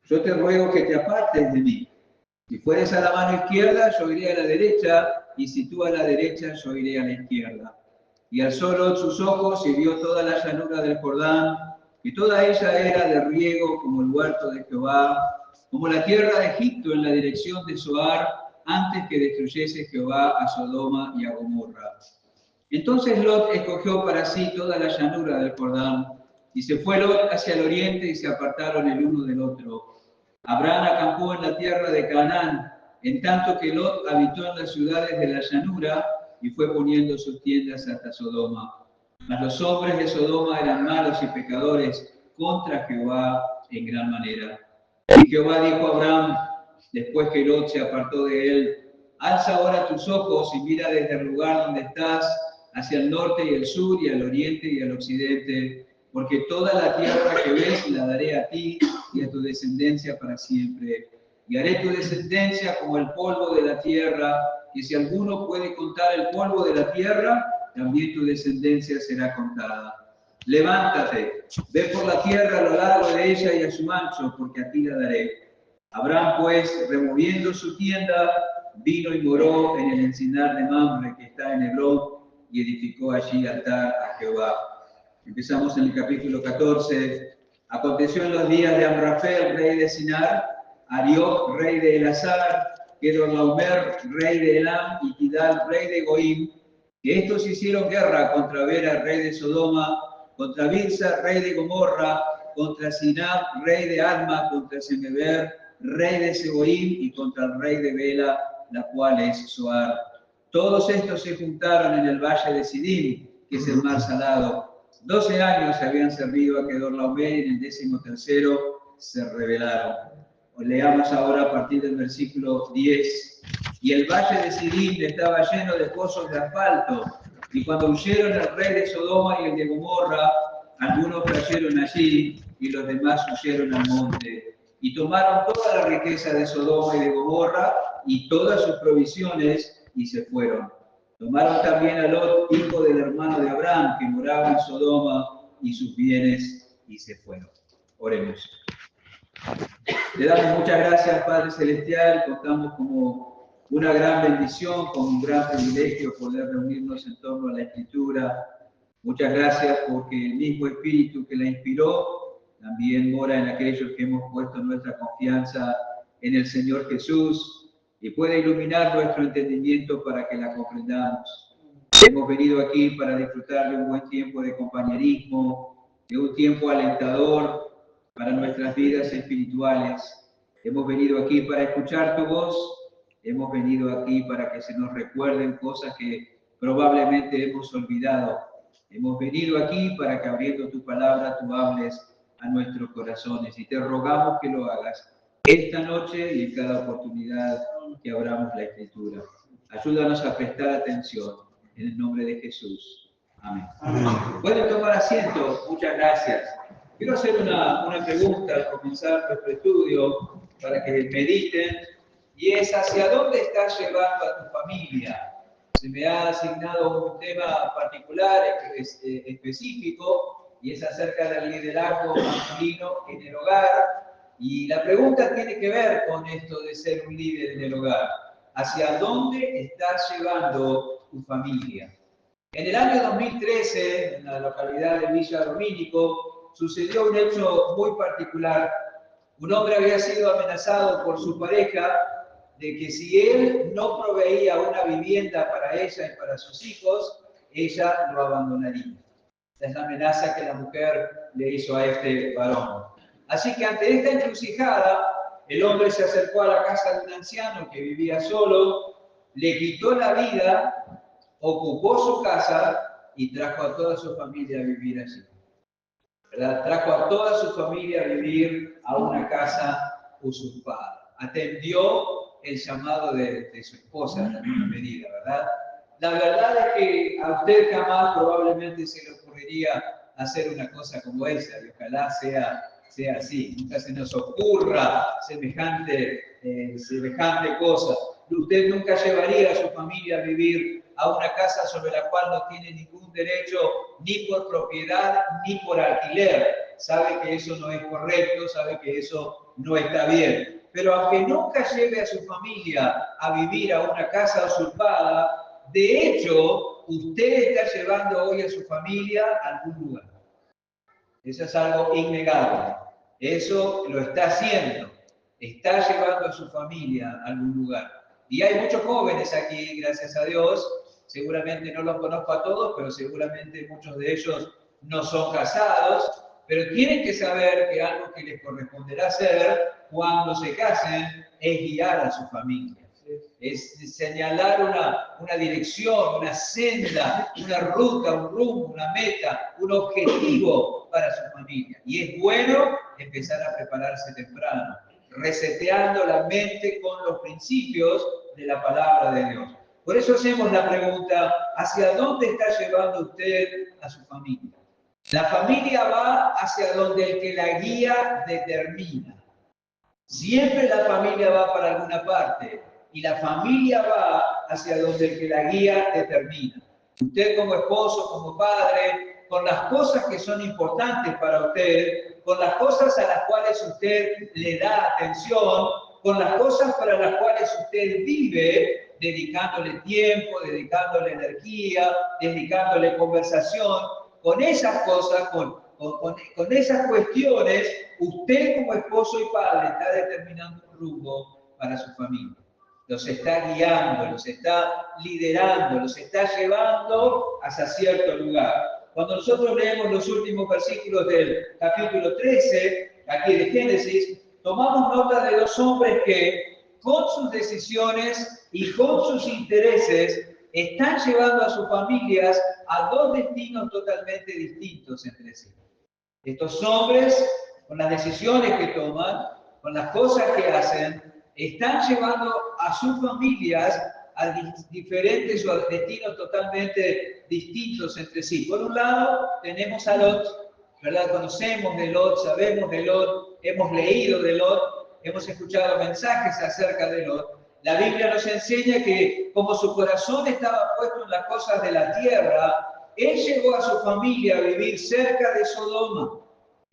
yo te ruego que te apartes de mí. Si fueres a la mano izquierda, yo iré a la derecha, y si tú a la derecha, yo iré a la izquierda. Y alzó Lot sus ojos y vio toda la llanura del Jordán, que toda ella era de riego como el huerto de Jehová, como la tierra de Egipto en la dirección de Zoar, antes que destruyese Jehová a Sodoma y a Gomorra. Entonces Lot escogió para sí toda la llanura del Jordán, y se fue Lot hacia el oriente y se apartaron el uno del otro. Abraham acampó en la tierra de Canaán, en tanto que Lot habitó en las ciudades de la llanura y fue poniendo sus tiendas hasta Sodoma. Mas los hombres de Sodoma eran malos y pecadores contra Jehová en gran manera. Y Jehová dijo a Abraham, después que Lot se apartó de él: alza ahora tus ojos y mira desde el lugar donde estás, hacia el norte y el sur y al oriente y al occidente, porque toda la tierra que ves la daré a ti y a tu descendencia para siempre. Y haré tu descendencia como el polvo de la tierra, que si alguno puede contar el polvo de la tierra, también tu descendencia será contada. Levántate, ve por la tierra a lo largo de ella y a su ancho, porque a ti la daré. Abraham, pues, removiendo su tienda, vino y moró en el encinar de Mamre, que está en Hebrón, y edificó allí altar a Jehová. Empezamos en el capítulo 14. Aconteció en los días de Amrafel, rey de Sinar, Arioc, rey de Elazar, Kedorlaomer, rey de Elam, y Tidal, rey de Goim, que estos hicieron guerra contra Bera, rey de Sodoma, contra Birsa, rey de Gomorra, contra Sinab, rey de Adma, contra Semeber, rey de Seboim, y contra el rey de Bela, la cual es Zoar. Todos estos se juntaron en el valle de Sidim, que es el mar salado. 12 años habían servido a Kedorlaomer, y en el 13º se rebelaron. Leamos ahora a partir del versículo 10. Y el valle de Sidim estaba lleno de pozos de asfalto, y cuando huyeron el rey de Sodoma y el de Gomorra, algunos cayeron allí, y los demás huyeron al monte. Y tomaron toda la riqueza de Sodoma y de Gomorra, y todas sus provisiones, y se fueron. Tomaron también a Lot, hijo del hermano de Abraham, que moraba en Sodoma, y sus bienes, y se fueron. Oremos. Le damos muchas gracias, Padre Celestial. Contamos como una gran bendición, como un gran privilegio poder reunirnos en torno a la Escritura. Muchas gracias porque el mismo Espíritu que la inspiró también mora en aquellos que hemos puesto nuestra confianza en el Señor Jesús y puede iluminar nuestro entendimiento para que la comprendamos. Hemos venido aquí para disfrutar de un buen tiempo de compañerismo, de un tiempo alentador para nuestras vidas espirituales. Hemos venido aquí para escuchar tu voz, hemos venido aquí para que se nos recuerden cosas que probablemente hemos olvidado. Hemos venido aquí para que abriendo tu palabra tú hables a nuestros corazones y te rogamos que lo hagas esta noche y en cada oportunidad que abramos la Escritura. Ayúdanos a prestar atención en el nombre de Jesús. Amén. Pueden tomar asiento. Muchas gracias. Quiero hacer una pregunta al comenzar nuestro estudio para que mediten, y es: ¿hacia dónde estás llevando a tu familia? Se me ha asignado un tema particular, específico, y es acerca del liderazgo masculino en el hogar. Y la pregunta tiene que ver con esto de ser un líder en el hogar. ¿Hacia dónde estás llevando tu familia? En el año 2013, en la localidad de Villa Domínico, sucedió un hecho muy particular. Un hombre había sido amenazado por su pareja de que si él no proveía una vivienda para ella y para sus hijos, ella lo abandonaría. Esa es la amenaza que la mujer le hizo a este varón. Así que ante esta encrucijada, el hombre se acercó a la casa de un anciano que vivía solo, le quitó la vida, ocupó su casa y trajo a toda su familia a vivir allí. ¿Verdad? Trajo a toda su familia a vivir a una casa usurpada. Atendió el llamado de su esposa en alguna medida, ¿verdad? La verdad es que a usted jamás probablemente se le ocurriría hacer una cosa como esa, y ojalá sea así. Nunca se nos ocurra semejante cosa. Usted nunca llevaría a su familia a vivir a una casa sobre la cual no tiene ningún derecho, ni por propiedad, ni por alquiler. Sabe que eso no es correcto, sabe que eso no está bien. Pero aunque nunca lleve a su familia a vivir a una casa usurpada, de hecho, usted está llevando hoy a su familia a algún lugar. Eso es algo innegable. Eso lo está haciendo. Está llevando a su familia a algún lugar. Y hay muchos jóvenes aquí, gracias a Dios. Seguramente no los conozco a todos, pero seguramente muchos de ellos no son casados. Pero tienen que saber que algo que les corresponderá hacer cuando se casen es guiar a su familia. Es señalar una dirección, una senda, una ruta, un rumbo, una meta, un objetivo para su familia. Y es bueno empezar a prepararse temprano, reseteando la mente con los principios de la palabra de Dios. Por eso hacemos la pregunta, ¿hacia dónde está llevando usted a su familia? La familia va hacia donde el que la guía determina. Siempre la familia va para alguna parte y la familia va hacia donde el que la guía determina. Usted como esposo, como padre, con las cosas que son importantes para usted, con las cosas a las cuales usted le da atención, con las cosas para las cuales usted vive, dedicándole tiempo, dedicándole energía, dedicándole conversación, con esas cosas, con esas cuestiones, usted como esposo y padre está determinando un rumbo para su familia. Los está guiando, los está liderando, los está llevando hacia cierto lugar. Cuando nosotros leemos los últimos versículos del capítulo 13, aquí de Génesis, tomamos nota de dos hombres que, con sus decisiones y con sus intereses, están llevando a sus familias a dos destinos totalmente distintos entre sí. Estos hombres, con las decisiones que toman, con las cosas que hacen, están llevando a sus familias a diferentes o a destinos totalmente distintos entre sí. Por un lado, tenemos a Lot, ¿verdad? Conocemos de Lot, sabemos de Lot, hemos leído de Lot, hemos escuchado mensajes acerca de Lot. La Biblia nos enseña que como su corazón estaba puesto en las cosas de la tierra, él llevó a su familia a vivir cerca de Sodoma.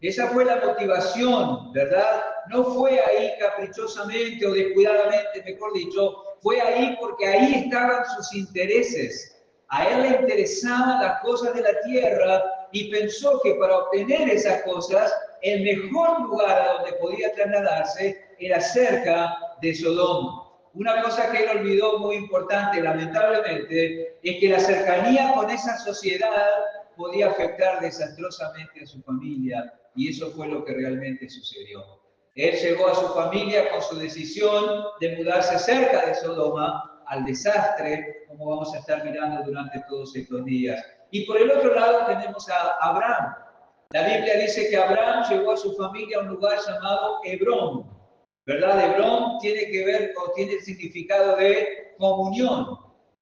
Esa fue la motivación, ¿verdad? No fue ahí caprichosamente o descuidadamente, mejor dicho, fue ahí porque ahí estaban sus intereses. A él le interesaban las cosas de la tierra y pensó que para obtener esas cosas, el mejor lugar a donde podía trasladarse era cerca de Sodoma. Una cosa que él olvidó muy importante, lamentablemente, es que la cercanía con esa sociedad podía afectar desastrosamente a su familia, y eso fue lo que realmente sucedió. Él llegó a su familia con su decisión de mudarse cerca de Sodoma al desastre, como vamos a estar mirando durante todos estos días. Y por el otro lado tenemos a Abraham. La Biblia dice que Abraham llevó a su familia a un lugar llamado Hebrón, ¿verdad? Hebrón tiene que ver o tiene el significado de comunión.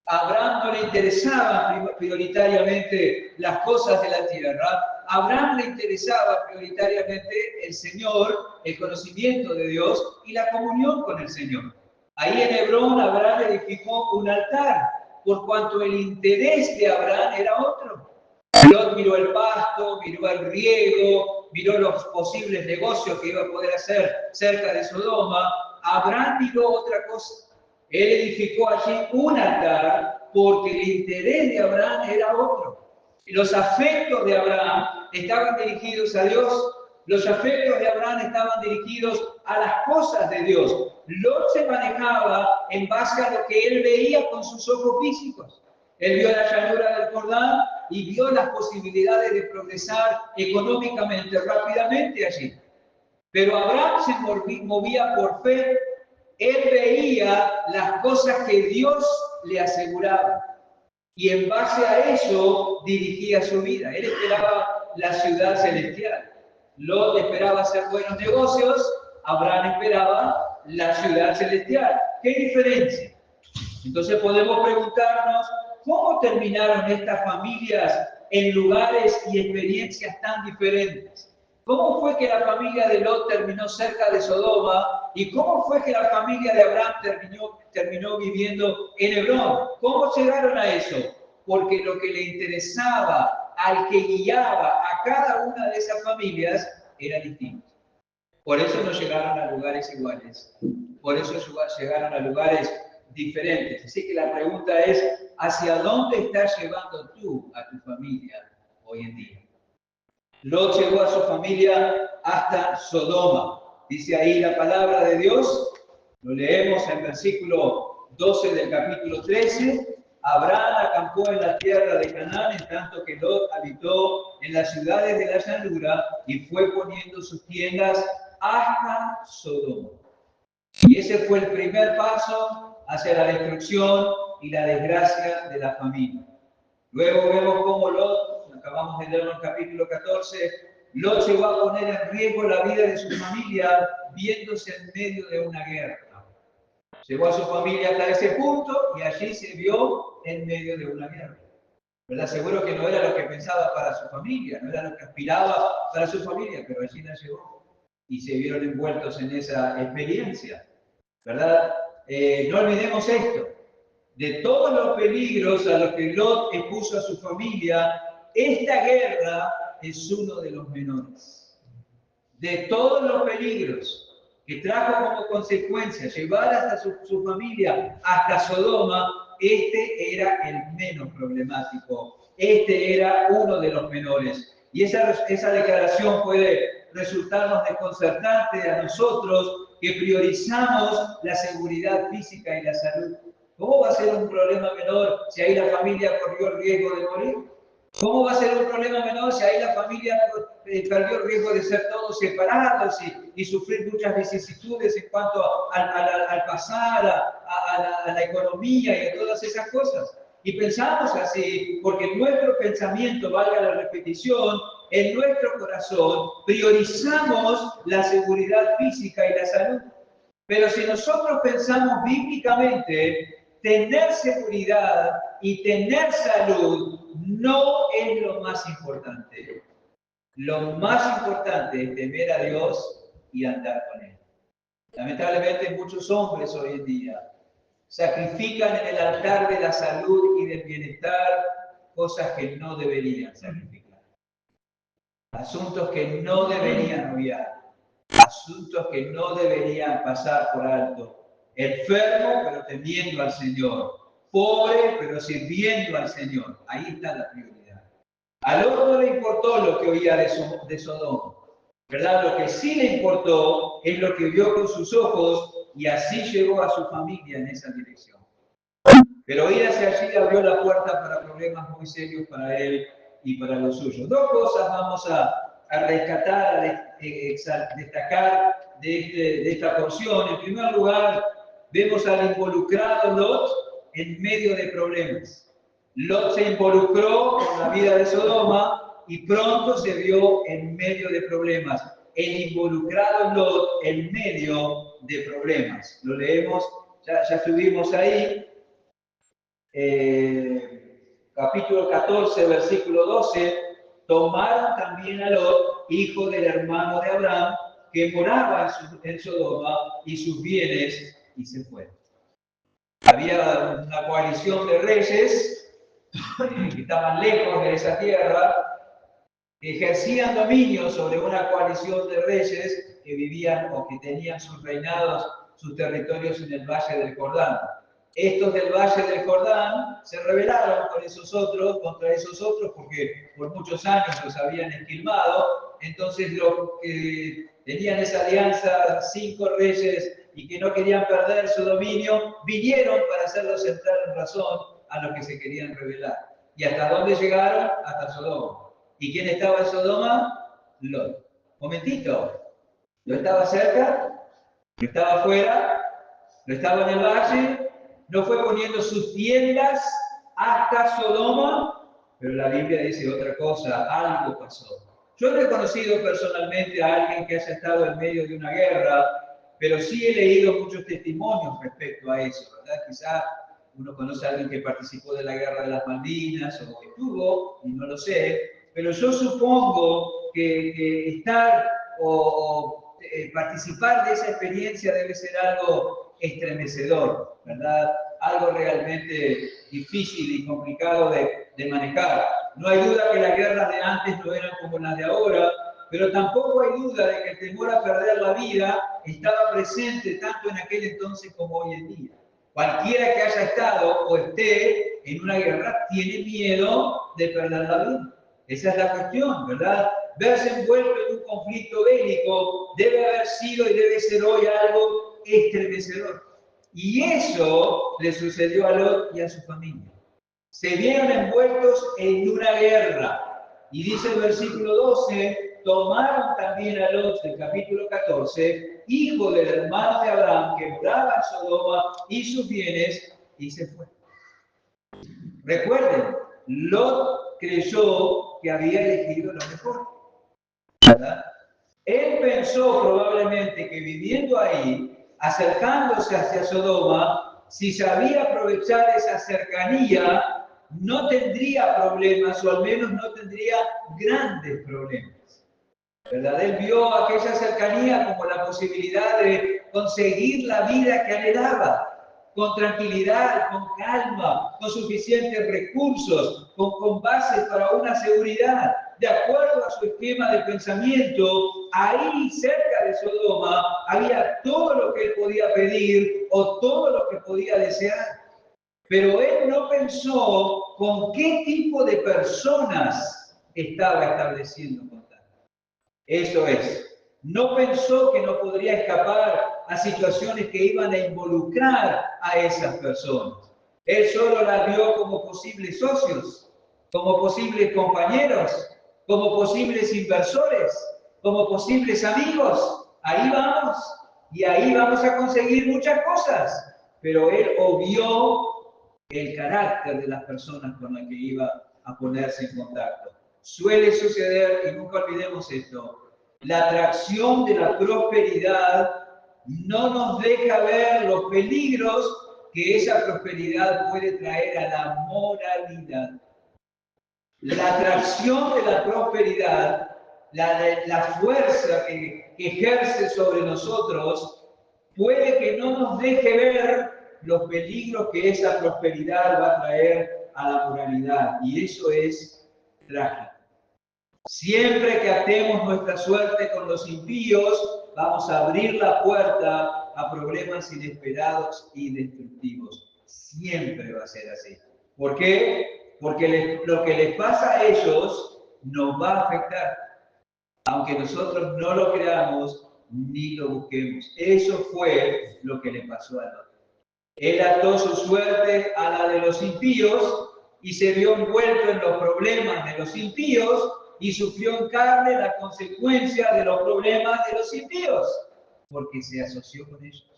A Abraham no le interesaban prioritariamente las cosas de la tierra. A Abraham le interesaba prioritariamente el Señor, el conocimiento de Dios y la comunión con el Señor. Ahí en Hebrón Abraham edificó un altar, por cuanto el interés de Abraham era otro. Lot miró el pasto, miró el riego, miró los posibles negocios que iba a poder hacer cerca de Sodoma. Abraham miró otra cosa. Él edificó allí un altar porque el interés de Abraham era otro. Los afectos de Abraham estaban dirigidos a Dios. Los afectos de Abraham estaban dirigidos a las cosas de Dios. Lot se manejaba en base a lo que él veía con sus ojos físicos. Él vio la llanura del Jordán y vio las posibilidades de progresar económicamente rápidamente allí. Pero Abraham se movía por fe. Él veía las cosas que Dios le aseguraba. Y en base a eso dirigía su vida. Él esperaba la ciudad celestial. Lot esperaba hacer buenos negocios. Abraham esperaba la ciudad celestial. ¿Qué diferencia? Entonces podemos preguntarnos, ¿cómo terminaron estas familias en lugares y experiencias tan diferentes? ¿Cómo fue que la familia de Lot terminó cerca de Sodoma? ¿Y cómo fue que la familia de Abraham terminó viviendo en Hebrón? ¿Cómo llegaron a eso? Porque lo que le interesaba al que guiaba a cada una de esas familias era distinto. Por eso no llegaron a lugares iguales. Por eso llegaron a lugares diferentes. Así que la pregunta es, ¿hacia dónde estás llevando tú a tu familia hoy en día? Lot llevó a su familia hasta Sodoma. Dice ahí la palabra de Dios, lo leemos en versículo 12 del capítulo 13. Abraham acampó en la tierra de Canaán, en tanto que Lot habitó en las ciudades de la llanura y fue poniendo sus tiendas hasta Sodoma. Y ese fue el primer paso hacia la destrucción y la desgracia de la familia. Luego vemos cómo Lot, acabamos de leer en el capítulo 14, Lot llegó a poner en riesgo la vida de su familia viéndose en medio de una guerra. Llevó a su familia hasta ese punto y allí se vio en medio de una guerra. ¿Verdad? Seguro que no era lo que pensaba para su familia, no era lo que aspiraba para su familia, pero allí la llevó y se vieron envueltos en esa experiencia. ¿Verdad? No olvidemos esto. De todos los peligros a los que Lot expuso a su familia, esta guerra es uno de los menores. De todos los peligros que trajo como consecuencia llevar hasta su familia hasta Sodoma, este era el menos problemático. Este era uno de los menores. Y esa declaración puede resultarnos desconcertante a nosotros que priorizamos la seguridad física y la salud. ¿Cómo va a ser un problema menor si ahí la familia corrió el riesgo de morir? ¿Cómo va a ser un problema menor si ahí la familia perdió el riesgo de ser todos separados y sufrir muchas vicisitudes en cuanto al pasar, a la economía y a todas esas cosas? Y pensamos así porque nuestro pensamiento, valga la repetición, en nuestro corazón priorizamos la seguridad física y la salud. Pero si nosotros pensamos bíblicamente, tener seguridad y tener salud no es lo más importante. Lo más importante es temer a Dios y andar con Él. Lamentablemente muchos hombres hoy en día sacrifican en el altar de la salud y del bienestar cosas que no deberían sacrificar. Asuntos que no deberían obviar. Asuntos que no deberían pasar por alto. Enfermo, pero temiendo al Señor. Pobre, pero sirviendo al Señor. Ahí está la prioridad. A Lot no le importó lo que oía de Sodoma, ¿verdad? Lo que sí le importó es lo que vio con sus ojos y así llevó a su familia en esa dirección. Pero ir hacia allí abrió la puerta para problemas muy serios para él y para los suyos. Dos cosas vamos a rescatar, a destacar de esta porción. En primer lugar, vemos al involucrado Lot en medio de problemas. Lot se involucró con la vida de Sodoma y pronto se vio en medio de problemas. El involucrado Lot en medio de problemas. Lo leemos, ya estuvimos ahí. Capítulo 14, versículo 12, tomaron también a Lot, hijo del hermano de Abraham, que moraba en Sodoma, y sus bienes, y se fueron. Había una coalición de reyes que estaban lejos de esa tierra, que ejercían dominio sobre una coalición de reyes que vivían o que tenían sus reinados, sus territorios en el Valle del Jordán. Estos del Valle del Jordán se rebelaron contra esos otros, porque por muchos años los habían esquilmado. Entonces los que tenían esa alianza, 5 reyes, y que no querían perder su dominio, vinieron para hacerlos entrar en razón a los que se querían rebelar. ¿Y hasta dónde llegaron? Hasta Sodoma. ¿Y quién estaba en Sodoma? Lot. Momentito. ¿No estaba cerca? ¿No estaba afuera? ¿No estaba en el valle? ¿No fue poniendo sus tiendas hasta Sodoma? Pero la Biblia dice otra cosa, algo pasó. Yo he reconocido personalmente a alguien que haya estado en medio de una guerra, pero sí he leído muchos testimonios respecto a eso, ¿verdad? Quizá uno conoce a alguien que participó de la guerra de las Malvinas o que estuvo, y no lo sé, pero yo supongo que estar o participar de esa experiencia debe ser algo estremecedor, ¿verdad? Algo realmente difícil y complicado de manejar. No hay duda que las guerras de antes no eran como las de ahora, pero tampoco hay duda de que el temor a perder la vida estaba presente tanto en aquel entonces como hoy en día. Cualquiera que haya estado o esté en una guerra tiene miedo de perder la vida. Esa es la cuestión, ¿verdad? Verse envuelto en un conflicto bélico debe haber sido y debe ser hoy algo estremecedor. Y eso le sucedió a Lot y a su familia. Se vieron envueltos en una guerra. Y dice el versículo 12, tomaron también a Lot, del capítulo 14, hijo del hermano de Abraham, que moraba en Sodoma, y sus bienes, y se fue. Recuerden, Lot creyó que había elegido lo mejor, ¿verdad? Él pensó probablemente que viviendo ahí, acercándose hacia Sodoma, si sabía aprovechar esa cercanía, no tendría problemas, o al menos no tendría grandes problemas, ¿verdad? Él vio aquella cercanía como la posibilidad de conseguir la vida que anhelaba, con tranquilidad, con calma, con suficientes recursos, con bases para una seguridad. De acuerdo a su esquema de pensamiento, ahí cerca de Sodoma había todo lo que él podía pedir o todo lo que podía desear. Pero él no pensó con qué tipo de personas estaba estableciendo contacto. Eso es, no pensó que no podría escapar a situaciones que iban a involucrar a esas personas. Él solo las vio como posibles socios, como posibles compañeros, como posibles inversores, como posibles amigos. Ahí vamos, y ahí vamos a conseguir muchas cosas. Pero él obvió el carácter de las personas con las que iba a ponerse en contacto. Suele suceder, y nunca olvidemos esto, la atracción de la prosperidad no nos deja ver los peligros que esa prosperidad puede traer a la moralidad. La atracción de la prosperidad, la fuerza que ejerce sobre nosotros, puede que no nos deje ver los peligros que esa prosperidad va a traer a la moralidad. Y eso es trágico. Siempre que atemos nuestra suerte con los impíos, vamos a abrir la puerta a problemas inesperados y destructivos. Siempre va a ser así. ¿Por qué? Porque lo que les pasa a ellos nos va a afectar, aunque nosotros no lo creamos ni lo busquemos. Eso fue lo que le pasó a Lot. Él ató su suerte a la de los impíos y se vio envuelto en los problemas de los impíos y sufrió en carne la consecuencia de los problemas de los impíos, porque se asoció con ellos,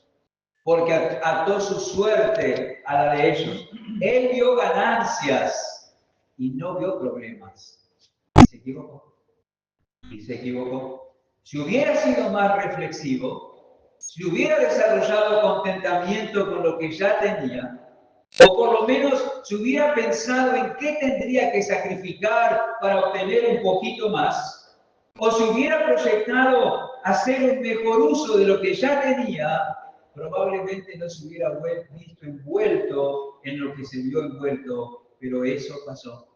porque ató su suerte a la de ellos. Él vio ganancias y no vio problemas. Y se equivocó. Y se equivocó. Si hubiera sido más reflexivo, si hubiera desarrollado contentamiento con lo que ya tenía, o por lo menos si hubiera pensado en qué tendría que sacrificar para obtener un poquito más, o si hubiera proyectado hacer un mejor uso de lo que ya tenía, probablemente no se hubiera visto envuelto en lo que se vio envuelto, pero eso pasó.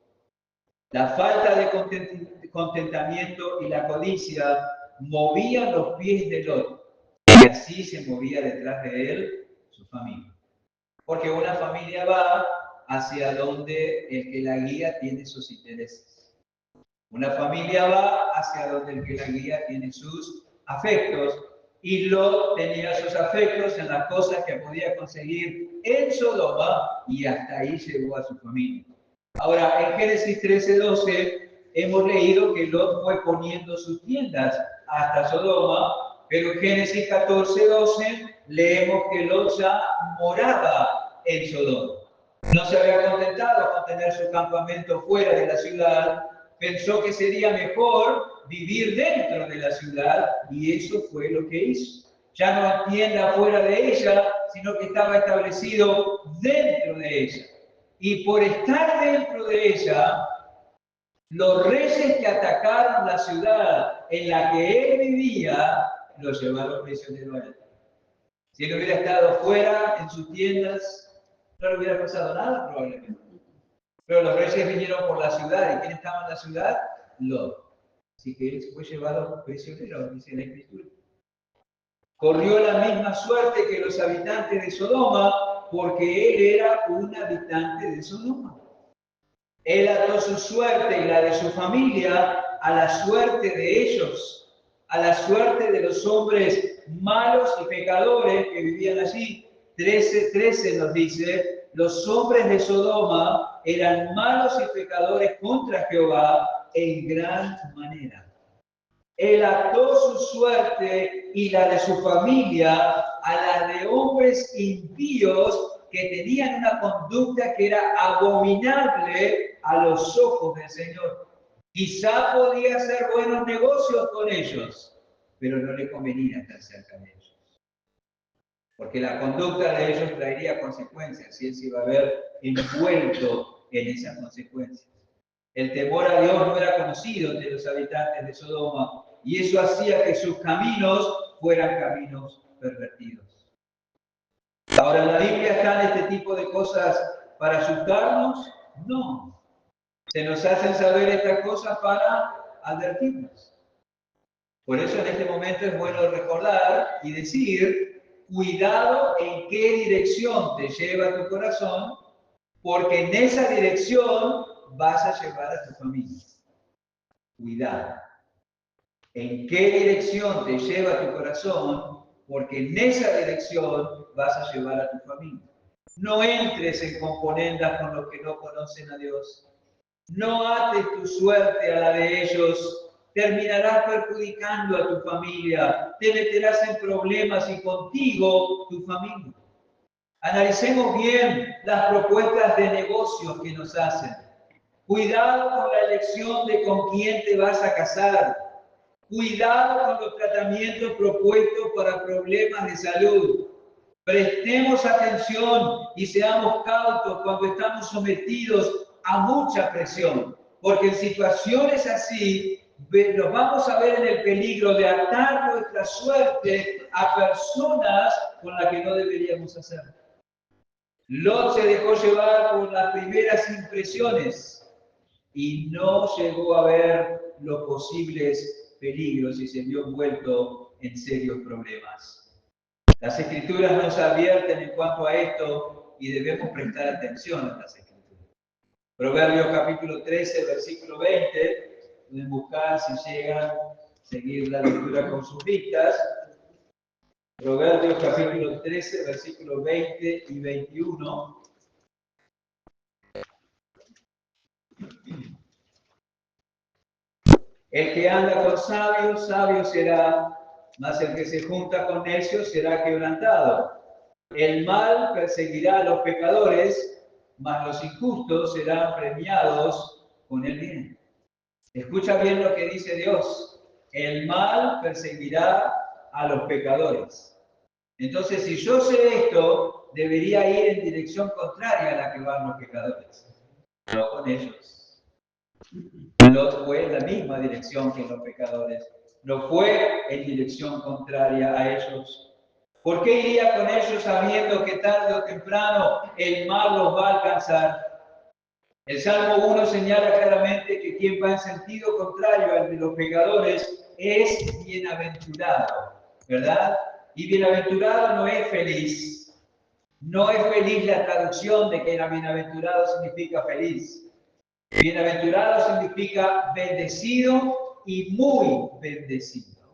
La falta de contentamiento y la codicia movían los pies de Lot, y así se movía detrás de él su familia. Porque una familia va hacia donde el que la guía tiene sus intereses. Una familia va hacia donde el que la guía tiene sus afectos. Y Lot tenía sus afectos en las cosas que podía conseguir en Sodoma y hasta ahí llegó a su familia. Ahora, en Génesis 13:12 hemos leído que Lot fue poniendo sus tiendas hasta Sodoma, pero en Génesis 14:12 leemos que Lot ya moraba en Sodoma. No se había contentado con tener su campamento fuera de la ciudad, pensó que sería mejor vivir dentro de la ciudad y eso fue lo que hizo. Ya no en tienda fuera de ella, sino que estaba establecido dentro de ella. Y por estar dentro de ella, los reyes que atacaron la ciudad en la que él vivía, lo llevaron prisionero a él. Si él hubiera estado fuera, en sus tiendas, no le hubiera pasado nada probablemente. Pero los reyes vinieron por la ciudad. ¿Y quién estaba en la ciudad? Lot. Así que él fue llevado prisionero, dice la Escritura. Corrió la misma suerte que los habitantes de Sodoma, porque él era un habitante de Sodoma. Él ató su suerte y la de su familia a la suerte de ellos, a la suerte de los hombres malos y pecadores que vivían allí. 13 nos dice, los hombres de Sodoma eran malos y pecadores contra Jehová en gran manera. Él ató su suerte y la de su familia a la de hombres impíos que tenían una conducta que era abominable a los ojos del Señor. Quizá podía hacer buenos negocios con ellos, pero no le convenía estar cerca de ellos. Porque la conducta de ellos traería consecuencias y él se iba a ver envuelto en esas consecuencias. El temor a Dios no era conocido entre los habitantes de Sodoma y eso hacía que sus caminos fueran caminos pervertidos. Ahora, ¿en la Biblia están este tipo de cosas para asustarnos? No. Se nos hacen saber estas cosas para advertirnos. Por eso en este momento es bueno recordar y decir, cuidado en qué dirección te lleva tu corazón, porque en esa dirección vas a llevar a tu familia. Cuidado. ¿En qué dirección te lleva tu corazón? Porque en esa dirección vas a llevar a tu familia. No entres en componendas con los que no conocen a Dios. No ates tu suerte a la de ellos. Terminarás perjudicando a tu familia. Te meterás en problemas y contigo tu familia. Analicemos bien las propuestas de negocios que nos hacen. Cuidado con la elección de con quién te vas a casar. Cuidado con los tratamientos propuestos para problemas de salud. Prestemos atención y seamos cautos cuando estamos sometidos a mucha presión, porque en situaciones así nos vamos a ver en el peligro de atar nuestra suerte a personas con las que no deberíamos hacer. Lot se dejó llevar por las primeras impresiones y no llegó a ver los posibles peligros y se vio envuelto en serios problemas. Las Escrituras nos advierten en cuanto a esto y debemos prestar atención a las Escrituras. Proverbios capítulo 13, versículo 20, pueden buscar si llegan, seguir la lectura con sus vistas. Proverbios capítulo 13, versículos 20 y 21. El que anda con sabios, sabio será, mas el que se junta con necios será quebrantado. El mal perseguirá a los pecadores, mas los injustos serán premiados con el bien. Escucha bien lo que dice Dios. El mal perseguirá a los pecadores. Entonces, si yo sé esto, debería ir en dirección contraria a la que van los pecadores. No con ellos. Lot fue en la misma dirección que los pecadores. No fue en dirección contraria a ellos. ¿Por qué iría con ellos sabiendo que tarde o temprano el mal los va a alcanzar? El Salmo 1 señala claramente que quien va en sentido contrario al de los pecadores es bienaventurado, ¿verdad? Y bienaventurado no es feliz. No es feliz la traducción de que bienaventurado significa feliz. Bienaventurado significa bendecido y muy bendecido.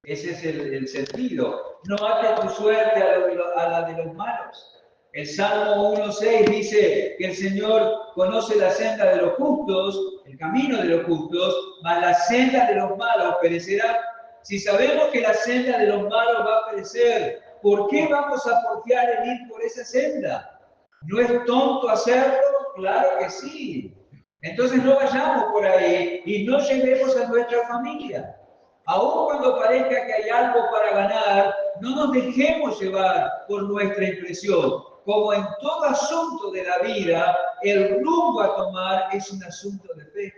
Ese es el sentido. No ates tu suerte a la de los malos. El Salmo 1.6 dice que el Señor conoce la senda de los justos, el camino de los justos, mas la senda de los malos perecerá. Si sabemos que la senda de los malos va a perecer, ¿por qué vamos a porfiar en ir por esa senda? ¿No es tonto hacerlo? Claro que sí. Entonces no vayamos por ahí y no llevemos a nuestra familia. Aun cuando parezca que hay algo para ganar, no nos dejemos llevar por nuestra impresión. Como en todo asunto de la vida, el rumbo a tomar es un asunto de fe.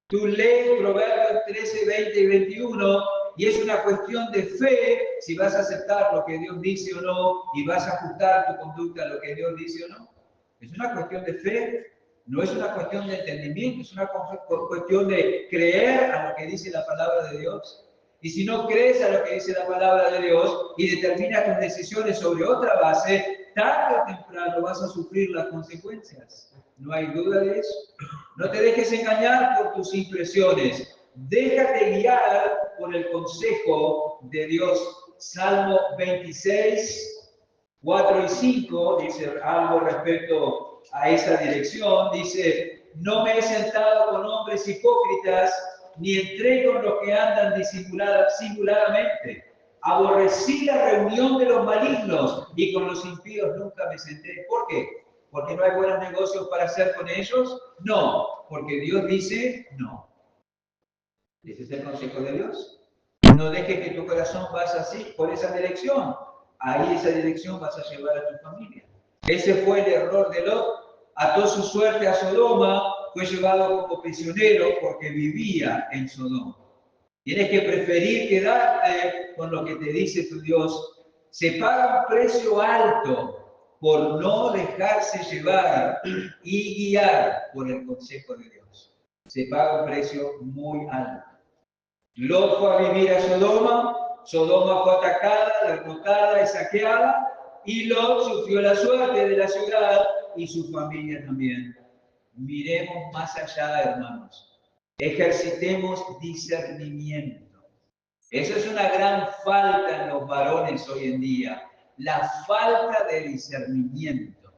Tú lees Proverbios 13, 20 y 21 y es una cuestión de fe si vas a aceptar lo que Dios dice o no y vas a ajustar tu conducta a lo que Dios dice o no. Es una cuestión de fe. No es una cuestión de entendimiento, es una cuestión de creer a lo que dice la palabra de Dios. Y si no crees a lo que dice la palabra de Dios y determinas tus decisiones sobre otra base, tarde o temprano vas a sufrir las consecuencias. No hay duda de eso. No te dejes engañar por tus impresiones. Déjate guiar por el consejo de Dios. Salmo 26, 4 y 5 dice algo respecto a esa dirección. Dice, no me he sentado con hombres hipócritas, ni entré con los que andan disimuladamente. Aborrecí la reunión de los malignos y con los impíos nunca me senté. ¿Por qué? ¿Porque no hay buenos negocios para hacer con ellos? No, porque Dios dice no. ¿Ese es el consejo de Dios? No dejes que tu corazón vaya así, por esa dirección. Ahí esa dirección vas a llevar a tu familia. Ese fue el error de Lot. Ató su suerte a Sodoma, fue llevado como prisionero porque vivía en Sodoma. Tienes que preferir quedarte con lo que te dice tu Dios. Se paga un precio alto por no dejarse llevar y guiar por el consejo de Dios. Se paga un precio muy alto. Lot fue a vivir a Sodoma, Sodoma fue atacada, derrotada y saqueada, y Lot sufrió la suerte de la ciudad y su familia también. Miremos más allá, hermanos. Ejercitemos discernimiento. Eso es una gran falta en los varones hoy en día, la falta de discernimiento.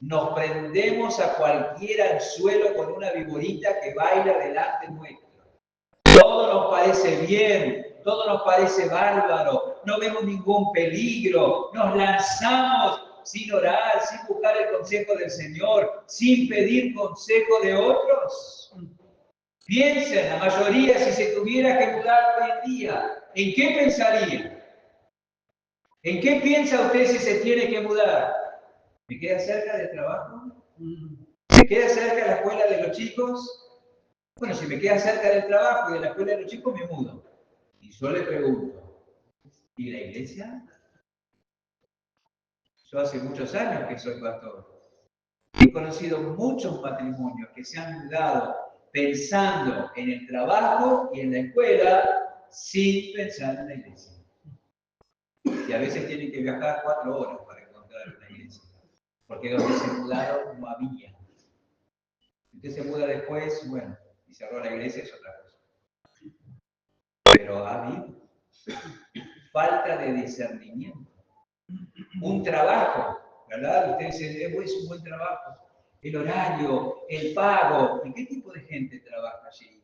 Nos prendemos a cualquier anzuelo con una viborita que baila delante nuestro. Todo nos parece bien, todo nos parece bárbaro, no vemos ningún peligro, nos lanzamos sin orar, sin buscar el consejo del Señor, sin pedir consejo de otros. Piensen, la mayoría, si se tuviera que mudar hoy en día, ¿en qué pensaría? ¿En qué piensa usted si se tiene que mudar? ¿Me queda cerca del trabajo? ¿Me queda cerca de la escuela de los chicos? Bueno, si me queda cerca del trabajo y de la escuela de los chicos, me mudo. Y yo le pregunto, ¿y la iglesia? Yo hace muchos años que soy pastor. He conocido muchos matrimonios que se han mudado pensando en el trabajo y en la escuela sin pensar en la iglesia. Y a veces tienen que viajar 4 horas para encontrar una iglesia. Porque donde se mudaron no había. Usted se muda después, bueno, y cerró la iglesia, es otra cosa. Pero ha habido falta de discernimiento. Un trabajo, ¿verdad? Usted dice, es un buen trabajo. El horario, el pago. ¿Y qué tipo de gente trabaja allí?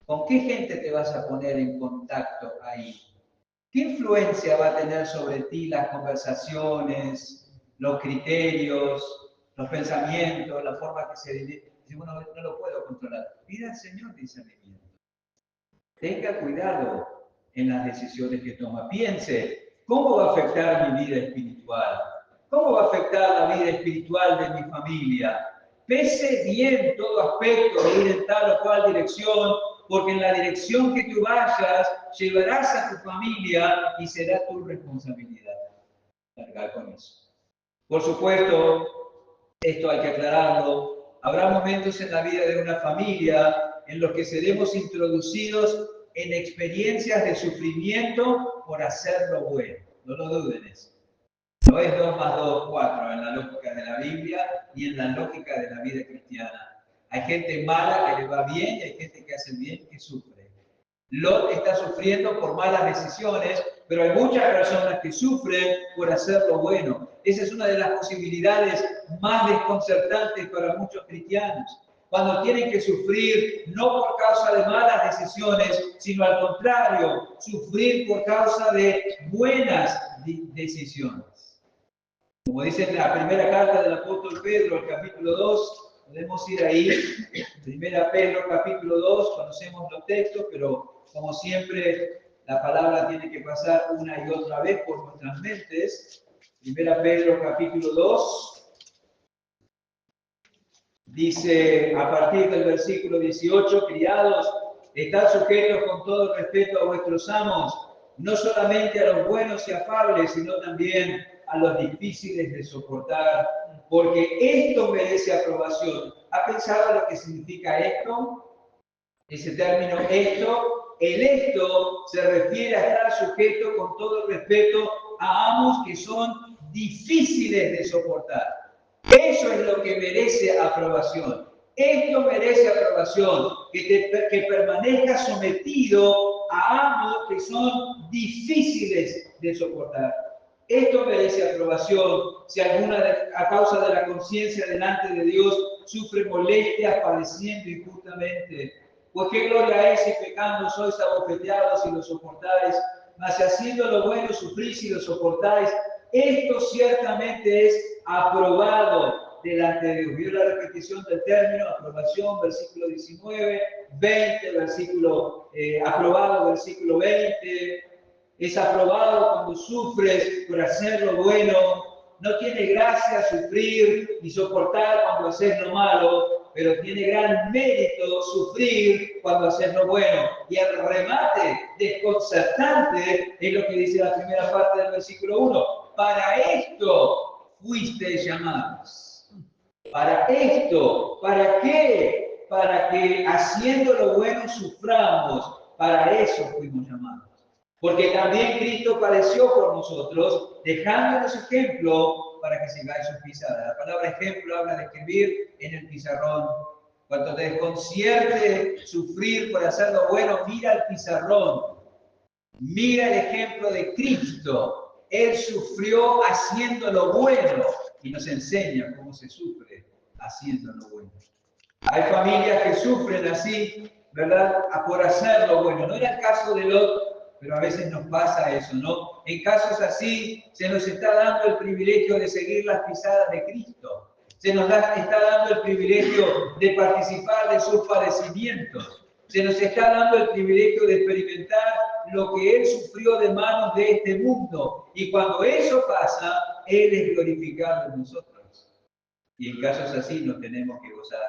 ¿Con qué gente te vas a poner en contacto ahí? ¿Qué influencia va a tener sobre ti las conversaciones, los criterios, los pensamientos, la forma que se dirige? Dice, bueno, no lo puedo controlar. Pida al Señor discernimiento. Tenga cuidado en las decisiones que toma. Piense, ¿cómo va a afectar mi vida espiritual? ¿Cómo va a afectar la vida espiritual de mi familia? Pese bien todo aspecto de ir en tal o cual dirección, porque en la dirección que tú vayas, llevarás a tu familia y será tu responsabilidad cargar con eso. Por supuesto, esto hay que aclararlo, habrá momentos en la vida de una familia en los que seremos introducidos en experiencias de sufrimiento por hacer lo bueno. No lo duden eso. No es 2 más 2, 4 en la lógica de la Biblia y en la lógica de la vida cristiana. Hay gente mala que le va bien y hay gente que hace bien que sufre. Lot está sufriendo por malas decisiones, pero hay muchas personas que sufren por hacer lo bueno. Esa es una de las posibilidades más desconcertantes para muchos cristianos. Cuando tienen que sufrir no por causa de malas decisiones, sino al contrario, sufrir por causa de buenas decisiones. Como dice en la primera carta del apóstol Pedro, el capítulo 2, podemos ir ahí, primera Pedro, capítulo 2, conocemos los textos, pero como siempre, la palabra tiene que pasar una y otra vez por nuestras mentes. Primera Pedro, capítulo 2, dice a partir del versículo 18, criados, estad sujetos con todo respeto a vuestros amos, no solamente a los buenos y afables, sino también a los difíciles de soportar, porque esto merece aprobación. ¿Ha pensado lo que significa esto? Ese término esto. El esto se refiere a estar sujeto con todo respeto a amos que son difíciles de soportar. Eso es lo que merece aprobación. Esto merece aprobación, que permanezca sometido a amos que son difíciles de soportar. Esto merece aprobación si alguna a causa de la conciencia delante de Dios sufre molestias padeciendo injustamente. Pues qué gloria es si pecando sois abofeteados y lo soportáis, mas si haciendo lo bueno sufrís y lo soportáis. Esto ciertamente es aprobado delante de Dios. Vio la repetición del término, aprobación, versículo 19, 20, aprobado, versículo 20. Es aprobado cuando sufres por hacer lo bueno. No tiene gracia sufrir y soportar cuando haces lo malo, pero tiene gran mérito sufrir cuando haces lo bueno. Y el remate desconcertante es lo que dice la primera parte del versículo 1. Para esto fuisteis llamados. Para esto, ¿para qué? Para que haciendo lo bueno suframos. Para eso fuimos llamados. Porque también Cristo padeció por nosotros, dejándonos ejemplo para que sigáis sus pisadas. La palabra ejemplo habla de escribir en el pizarrón. Cuando te desconcierte sufrir por hacer lo bueno, mira el pizarrón. Mira el ejemplo de Cristo. Él sufrió haciendo lo bueno y nos enseña cómo se sufre haciendo lo bueno. Hay familias que sufren así, ¿verdad? Por hacer lo bueno. No era el caso de Lot, pero a veces nos pasa eso, ¿no? En casos así, se nos está dando el privilegio de seguir las pisadas de Cristo. Se nos está dando el privilegio de participar de sus padecimientos. Se nos está dando el privilegio de experimentar lo que Él sufrió de manos de este mundo. Y cuando eso pasa, Él es glorificado en nosotros. Y en casos así nos tenemos que gozar.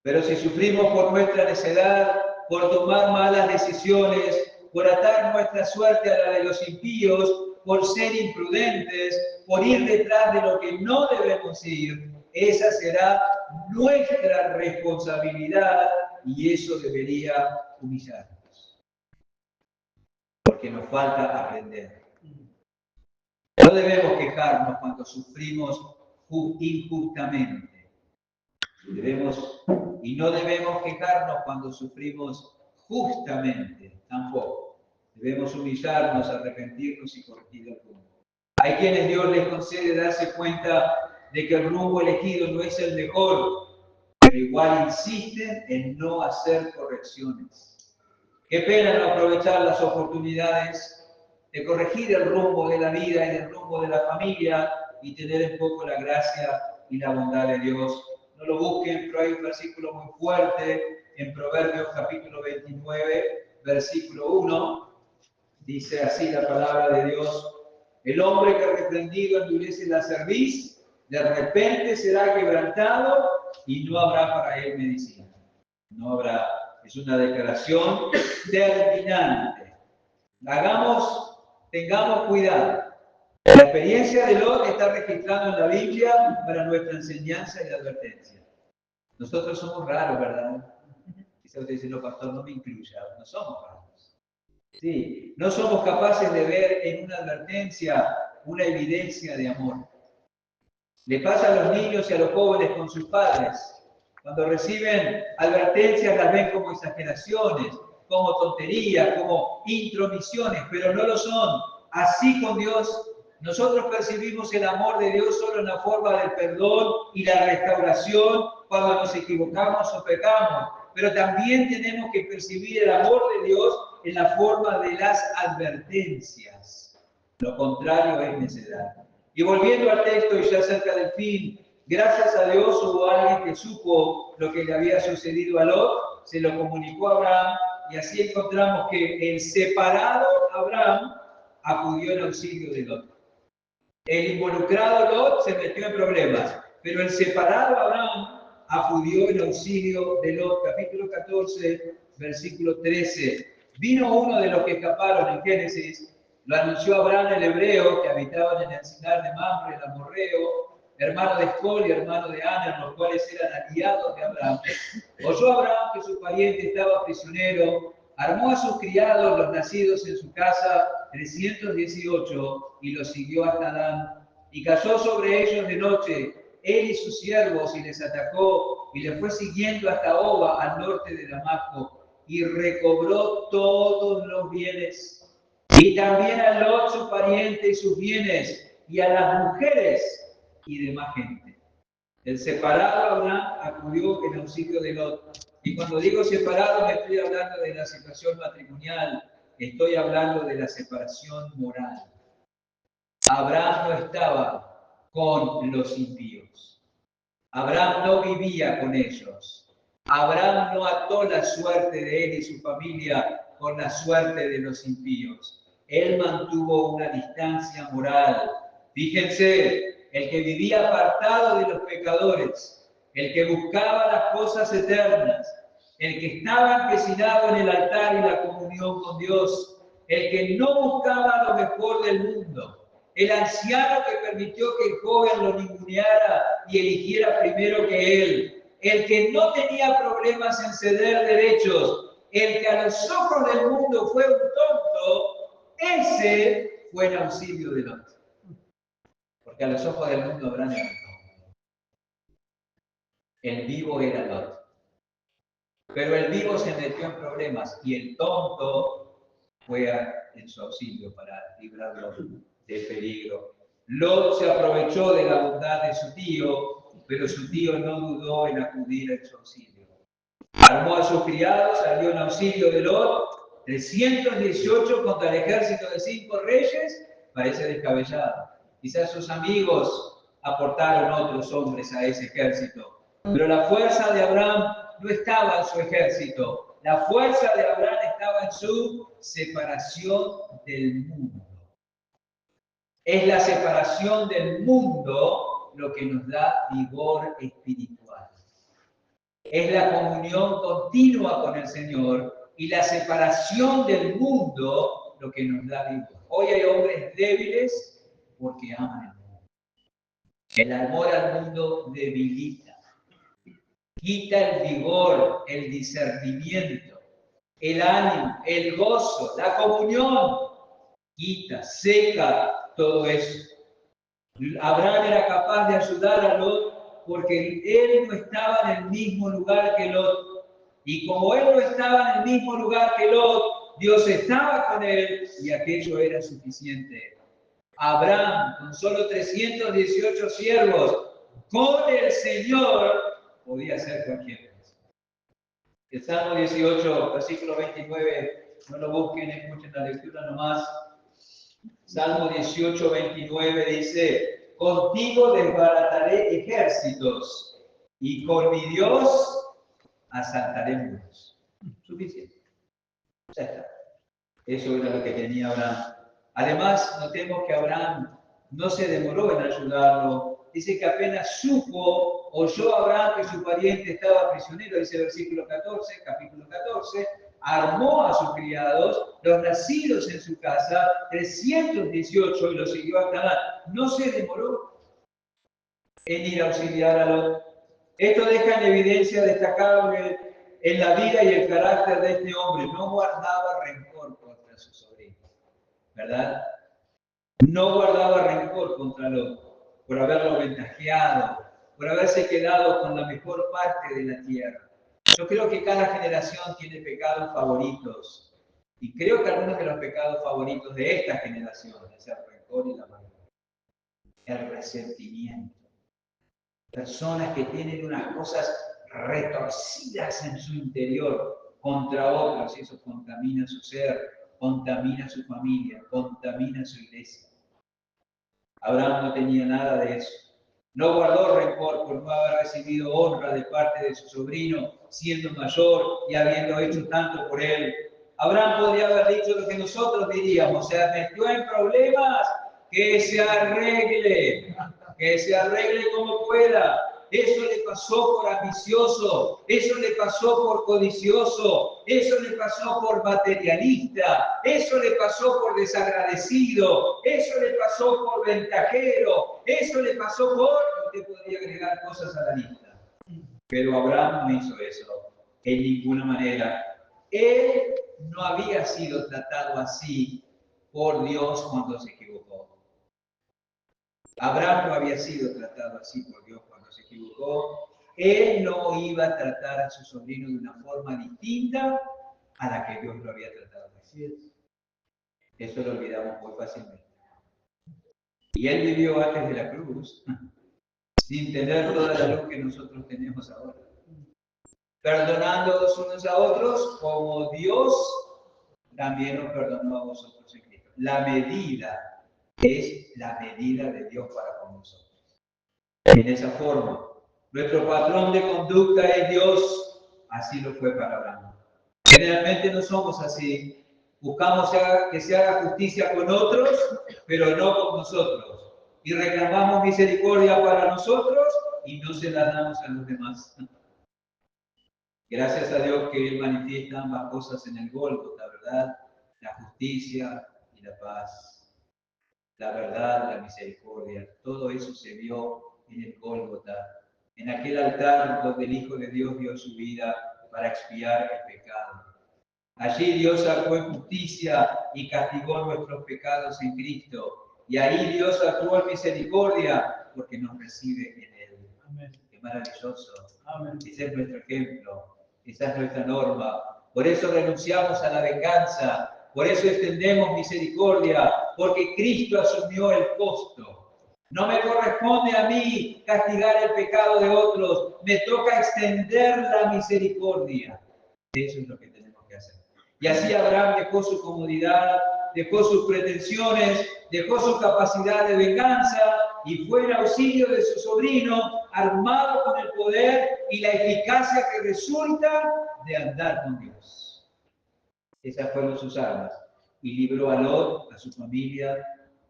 Pero si sufrimos por nuestra necedad, por tomar malas decisiones, por atar nuestra suerte a la de los impíos, por ser imprudentes, por ir detrás de lo que no debemos ir, esa será nuestra responsabilidad y eso debería humillarnos. Porque nos falta aprender. No debemos quejarnos cuando sufrimos injustamente. Y no debemos quejarnos cuando sufrimos justamente, tampoco. Debemos humillarnos, arrepentirnos y corregir el rumbo. Hay quienes Dios les concede darse cuenta de que el rumbo elegido no es el mejor, pero igual insisten en no hacer correcciones. Qué pena no aprovechar las oportunidades de corregir el rumbo de la vida y el rumbo de la familia y tener en poco la gracia y la bondad de Dios. No lo busquen, pero hay un versículo muy fuerte en Proverbios capítulo 29, versículo 1. Dice así la palabra de Dios: el hombre que reprendido endurece la cerviz, de repente será quebrantado y no habrá para él medicina. No habrá. Es una declaración terminante. Tengamos cuidado. La experiencia de Lot está registrada en la Biblia para nuestra enseñanza y advertencia. Nosotros somos raros, ¿verdad? Quizá usted dice, no, pastor, no me incluya. No somos raros. Sí, no somos capaces de ver en una advertencia una evidencia de amor. Le pasa a los niños y a los jóvenes con sus padres. Cuando reciben advertencias las ven como exageraciones, como tonterías, como intromisiones, pero no lo son. Así con Dios, nosotros percibimos el amor de Dios solo en la forma del perdón y la restauración cuando nos equivocamos o pecamos. Pero también tenemos que percibir el amor de Dios en la forma de las advertencias. Lo contrario es necedad. Y volviendo al texto y ya cerca del fin, gracias a Dios hubo alguien que supo lo que le había sucedido a Lot, se lo comunicó a Abraham y así encontramos que el separado Abraham acudió en auxilio de Lot. El involucrado Lot se metió en problemas, pero el separado Abraham acudió en auxilio de Lot. Capítulo 14, versículo 13. Vino uno de los que escaparon en Génesis, lo anunció Abraham el hebreo, que habitaban en el Sinar de Mamre, el amorreo, hermano de Escol y hermano de Aner, los cuales eran aliados de Abraham. Oyó Abraham que su pariente estaba prisionero, armó a sus criados, los nacidos en su casa, 318, y los siguió hasta Dan. Y cayó sobre ellos de noche, él y sus siervos, y les atacó, y les fue siguiendo hasta Oba, al norte de Damasco, y recobró todos los bienes. Y también a Lot, su pariente, y sus bienes, y a las mujeres y demás gente. El separado Abraham acudió en auxilio de Lot. Y cuando digo separado, me estoy hablando de la situación matrimonial, estoy hablando de la separación moral. Abraham no estaba con los impíos. Abraham no vivía con ellos. Abraham no ató la suerte de él y su familia con la suerte de los impíos. Él mantuvo una distancia moral. Fíjense, el que vivía apartado de los pecadores, el que buscaba las cosas eternas, el que estaba empecinado en el altar y la comunión con Dios, el que no buscaba lo mejor del mundo, el anciano que permitió que el joven lo ninguneara y eligiera primero que él, el que no tenía problemas en ceder derechos, el que a los ojos del mundo fue un tonto, ese fue en auxilio de Lot. Porque a los ojos del mundo Abraham era tonto. El vivo era Lot. Pero el vivo se metió en problemas y el tonto fue en su auxilio para librarlo de peligro. Lot se aprovechó de la bondad de su tío, pero su tío no dudó en acudir en su auxilio. Armó a sus criados, salió en auxilio de Lot, 318 contra el ejército de 5 reyes, parece descabellado. Quizás sus amigos aportaron otros hombres a ese ejército, pero la fuerza de Abraham no estaba en su ejército, la fuerza de Abraham estaba en su separación del mundo. Es la separación del mundo lo que nos da vigor espiritual. Es la comunión continua con el Señor y la separación del mundo lo que nos da vigor. Hoy hay hombres débiles porque aman el mundo. El amor al mundo debilita, quita el vigor, el discernimiento, el ánimo, el gozo, la comunión, quita, seca todo eso. Abraham era capaz de ayudar a Lot porque él no estaba en el mismo lugar que Lot. Y como él no estaba en el mismo lugar que Lot, Dios estaba con él y aquello era suficiente. Abraham, con solo 318 siervos, con el Señor, podía hacer cualquier cosa. El Salmo 18, versículo 29, no lo busquen, escuchen la lectura nomás. Salmo 18, 29 dice: contigo desbarataré ejércitos y con mi Dios asaltaré muros. Suficiente. Ya está. Eso era lo que tenía Abraham. Además, notemos que Abraham no se demoró en ayudarlo. Dice que apenas supo, oyó Abraham que su pariente estaba prisionero, dice el versículo 14, capítulo 14, armó a sus criados, los nacidos en su casa, 318, y los siguió hasta Dan. No se demoró en ir a auxiliar a Lot. Esto deja en evidencia destacable en la vida y el carácter de este hombre. No guardaba rencor contra su sobrino, ¿verdad? No guardaba rencor contra Lot por haberlo ventajeado, por haberse quedado con la mejor parte de la tierra. Yo creo que cada generación tiene pecados favoritos. Y creo que algunos de los pecados favoritos de esta generación es el rencor y la amargura, el resentimiento. Personas que tienen unas cosas retorcidas en su interior contra otros, y eso contamina su ser, contamina su familia, contamina su iglesia. Abraham no tenía nada de eso. No guardó rencor por no haber recibido honra de parte de su sobrino, siendo mayor y habiendo hecho tanto por él. Abraham podría haber dicho lo que nosotros diríamos: se metió en problemas, que se arregle como pueda. Eso le pasó por ambicioso, eso le pasó por codicioso, eso le pasó por materialista, eso le pasó por desagradecido, eso le pasó por ventajero, eso le pasó por usted podría agregar cosas a la lista. Pero Abraham no hizo eso, en ninguna manera. Él no había sido tratado así por Dios cuando se equivocó. Abraham no había sido tratado así por Dios cuando se equivocó. Él no iba a tratar a su sobrino de una forma distinta a la que Dios lo había tratado. Así es. Eso lo olvidamos muy fácilmente. Y él vivió antes de la cruz, sin tener toda la luz que nosotros tenemos ahora. Perdonándonos unos a otros como Dios también nos perdonó a vosotros en Cristo. La medida es la medida de Dios para con nosotros. En esa forma, nuestro patrón de conducta es Dios, así lo fue para Abraham. Generalmente no somos así. Buscamos que se haga justicia con otros, pero no con nosotros. Y reclamamos misericordia para nosotros y no se la damos a los demás. Gracias a Dios que Él manifiesta ambas cosas en el Gólgota, ¿verdad? La justicia y la paz. La verdad, la misericordia. Todo eso se vio en el Gólgota, en aquel altar donde el Hijo de Dios dio su vida para expiar el pecado. Allí Dios actuó en justicia y castigó nuestros pecados en Cristo. Y ahí Dios actuó en misericordia porque nos recibe en Él. Amén. Qué maravilloso. Amén. Ese es nuestro ejemplo. Esa es nuestra norma. Por eso renunciamos a la venganza. Por eso extendemos misericordia. Porque Cristo asumió el costo. No me corresponde a mí castigar el pecado de otros. Me toca extender la misericordia. Eso es lo que tenemos que hacer. Y así Abraham dejó su comodidad, dejó sus pretensiones, dejó su capacidad de venganza y fue en auxilio de su sobrino, armado con el poder y la eficacia que resulta de andar con Dios. Esas fueron sus armas. Y libró a Lot, a su familia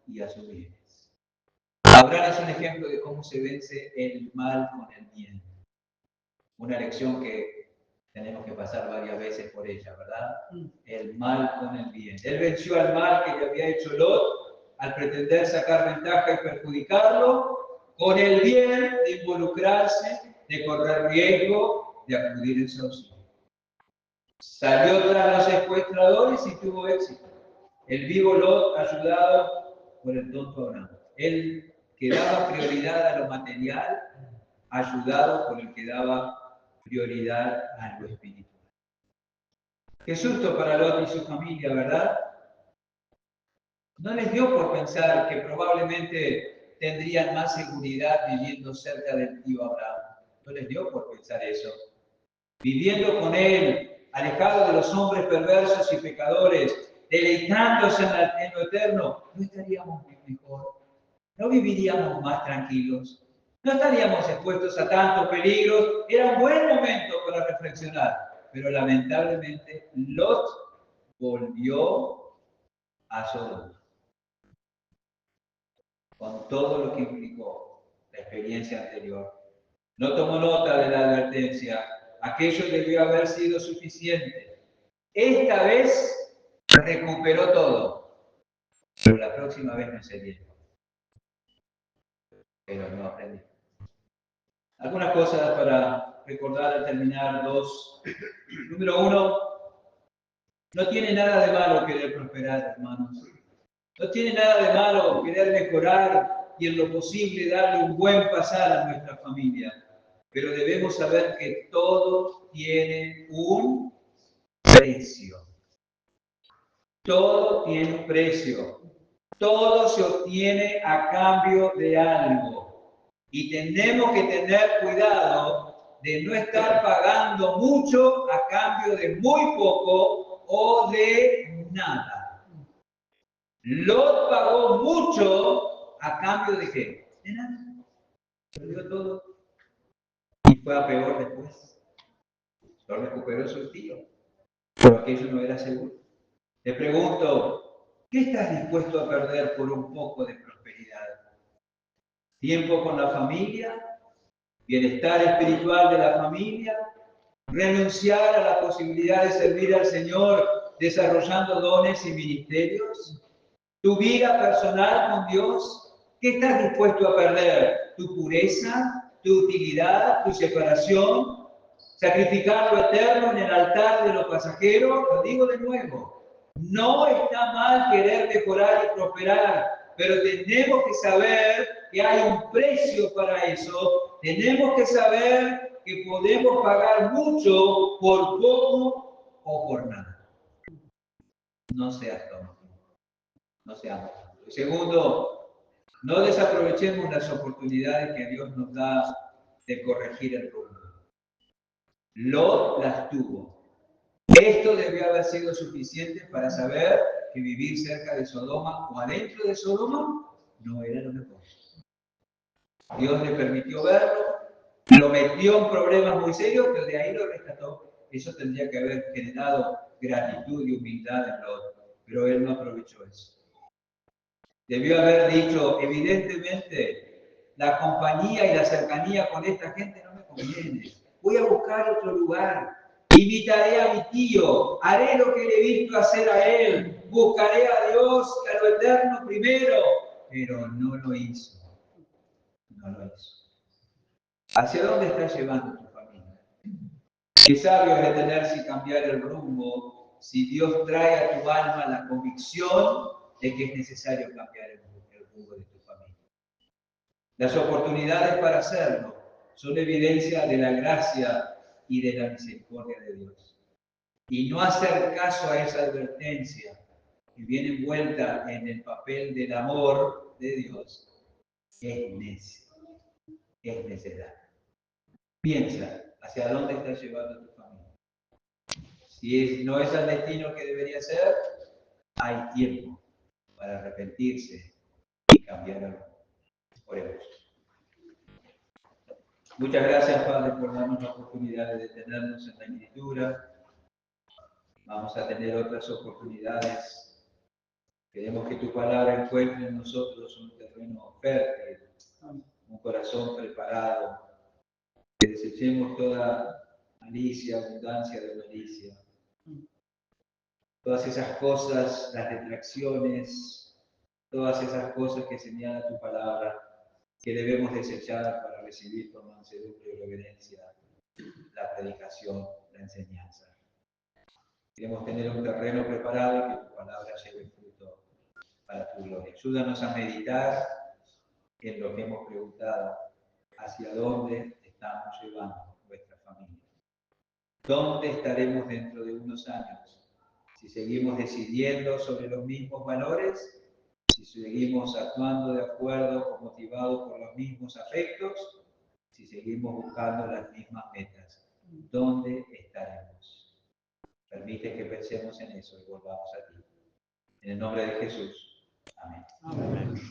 y a sus bienes. Abraham es un ejemplo de cómo se vence el mal con el bien. Una lección que tenemos que pasar varias veces por ella, ¿verdad? El mal con el bien. Él venció al mal que le había hecho Lot al pretender sacar ventaja y perjudicarlo, con el bien de involucrarse, de correr riesgo, de acudir en su auxilio. Salió tras los secuestradores y tuvo éxito. El vivo Lot ayudado por el tonto Abraham. Él que daba prioridad a lo material, ayudado por el que daba prioridad a lo espiritual. Qué susto para Lot y su familia, ¿verdad? No les dio por pensar que probablemente tendrían más seguridad viviendo cerca del tío Abraham. No les dio por pensar eso. Viviendo con él, alejado de los hombres perversos y pecadores, deleitándose en lo eterno, ¿no estaríamos mejor? ¿No viviríamos más tranquilos? No estaríamos expuestos a tantos peligros. Era un buen momento para reflexionar. Pero lamentablemente Lot volvió a Sodoma. Con todo lo que implicó la experiencia anterior. No tomó nota de la advertencia. Aquello debió haber sido suficiente. Esta vez recuperó todo. Pero la próxima vez no sería. Pero no aprendí. Algunas cosas para recordar al terminar. 2. Número 1, no tiene nada de malo querer prosperar, hermanos. No tiene nada de malo querer mejorar y en lo posible darle un buen pasar a nuestra familia. Pero debemos saber que todo tiene un precio. Todo tiene un precio. Todo se obtiene a cambio de algo. Y tenemos que tener cuidado de no estar pagando mucho a cambio de muy poco o de nada. Lot pagó mucho a cambio de ¿qué? De nada. Perdió todo. Y fue a peor después. Lo recuperó su tío. Pero aquello no era seguro. Te pregunto, ¿qué estás dispuesto a perder por un poco de prosperidad? ¿Tiempo con la familia? ¿Bienestar espiritual de la familia? ¿Renunciar a la posibilidad de servir al Señor desarrollando dones y ministerios? ¿Tu vida personal con Dios? ¿Qué estás dispuesto a perder? ¿Tu pureza? ¿Tu utilidad? ¿Tu separación? ¿Sacrificar lo eterno en el altar de lo pasajero? Lo digo de nuevo. No está mal querer mejorar y prosperar, pero tenemos que saber que hay un precio para eso. Tenemos que saber que podemos pagar mucho por poco o por nada. No seas tonto. No seamos tontos. Segundo, no desaprovechemos las oportunidades que Dios nos da de corregir el rumbo. Lot las tuvo. Esto debió haber sido suficiente para saber que vivir cerca de Sodoma o adentro de Sodoma no era lo mejor. Dios le permitió verlo, lo metió en problemas muy serios, pero de ahí lo rescató. Eso tendría que haber generado gratitud y humildad en Lot, pero él no aprovechó eso. Debió haber dicho, evidentemente, la compañía y la cercanía con esta gente no me conviene. Voy a buscar otro lugar. Invitaré a mi tío, haré lo que le he visto hacer a él, buscaré a Dios, a lo eterno primero, pero no lo hizo. No lo hizo. ¿Hacia dónde estás llevando tu familia? Qué sabio es detenerse y cambiar el rumbo si Dios trae a tu alma la convicción de que es necesario cambiar el rumbo de tu familia. Las oportunidades para hacerlo son evidencia de la gracia y de la misericordia de Dios. Y no hacer caso a esa advertencia que viene envuelta en el papel del amor de Dios es necio, es necedad. Piensa hacia dónde estás llevando tu familia. Si no es el destino que debería ser, hay tiempo para arrepentirse y cambiar el rumbo. Oremos. Muchas gracias, Padre, por darnos la oportunidad de detenernos en la Escritura. Vamos a tener otras oportunidades. Queremos que tu palabra encuentre en nosotros un terreno fértil, un corazón preparado, que desechemos toda malicia, abundancia de malicia. Todas esas cosas, las detracciones, todas esas cosas que señala tu palabra, que debemos desechar para recibir con mansedumbre y reverencia la predicación, la enseñanza. Queremos tener un terreno preparado y que tu palabra lleve fruto para tu gloria. Ayúdanos a meditar en lo que hemos preguntado, hacia dónde estamos llevando nuestra familia. ¿Dónde estaremos dentro de unos años? Si seguimos decidiendo sobre los mismos valores, si seguimos actuando de acuerdo o motivados por los mismos afectos, si seguimos buscando las mismas metas, ¿dónde estaremos? Permite que pensemos en eso y volvamos a ti. En el nombre de Jesús. Amén. Amén.